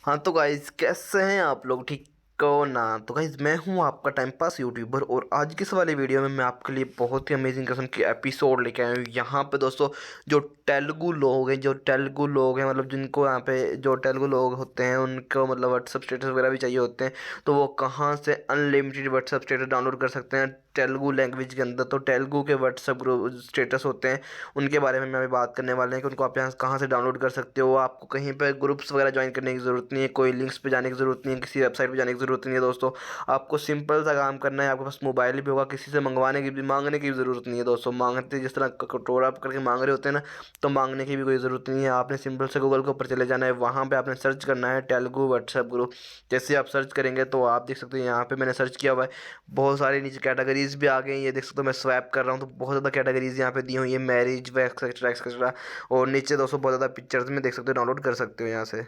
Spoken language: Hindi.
हाँ तो गाइस, कैसे हैं आप लोग? ठीक हो ना? तो गाइस, मैं हूँ आपका टाइम पास यूट्यूबर और आज की इस वाले वीडियो में मैं आपके लिए बहुत ही अमेजिंग किस्म की एपिसोड लेके आया हूँ। यहाँ पे दोस्तों, जो तेलुगु लोग हैं मतलब जिनको यहाँ पे जो तेलुगु लोग होते हैं उनको मतलब व्हाट्सअप स्टेटस वगैरह भी चाहिए होते हैं, तो वो कहाँ से अनलिमिटेड व्हाट्सअप स्टेटस डाउनलोड कर सकते हैं तेलुगु लैंग्वेज के अंदर। तो तेलुगु के व्हाट्सअप ग्रुप स्टेटस होते हैं, उनके बारे में मैं अभी बात करने वाले हैं कि उनको आप यहाँ कहाँ से डाउनलोड कर सकते हो। आपको कहीं पे ग्रुप्स वगैरह ज्वाइन करने की ज़रूरत नहीं है, कोई लिंक्स पे जाने की ज़रूरत नहीं है, किसी वेबसाइट पे जाने की ज़रूरत नहीं है दोस्तों। आपको सिंपल सा काम करना है, आपके पास मोबाइल भी होगा, किसी से मंगवाने की भी मांगने की भी ज़रूरत नहीं है दोस्तों। मांगते जिस तरह कटोरा करके मांग रहे होते हैं ना, तो मांगने की भी कोई ज़रूरत नहीं है। आपने सिंपल से गूगल के ऊपर चले जाना है, वहाँ पर आपने सर्च करना है तेलुगु व्हाट्सएप ग्रुप। जैसे आप सर्च करेंगे तो आप देख सकते हो यहाँ पे मैंने सर्च किया हुआ है, बहुत सारी नीचे कैटेगरीज भी आ गई हैं। ये देख सकते हो मैं स्वैप कर रहा हूँ तो बहुत ज़्यादा कैटेगरीज यहाँ पे दी हुई है, मैरिज व एक्सेट्रा एक्सेट्रा। और नीचे दोस्तों बहुत ज़्यादा पिक्चर्स में देख सकते हो, डाउनलोड कर सकते हो यहाँ से।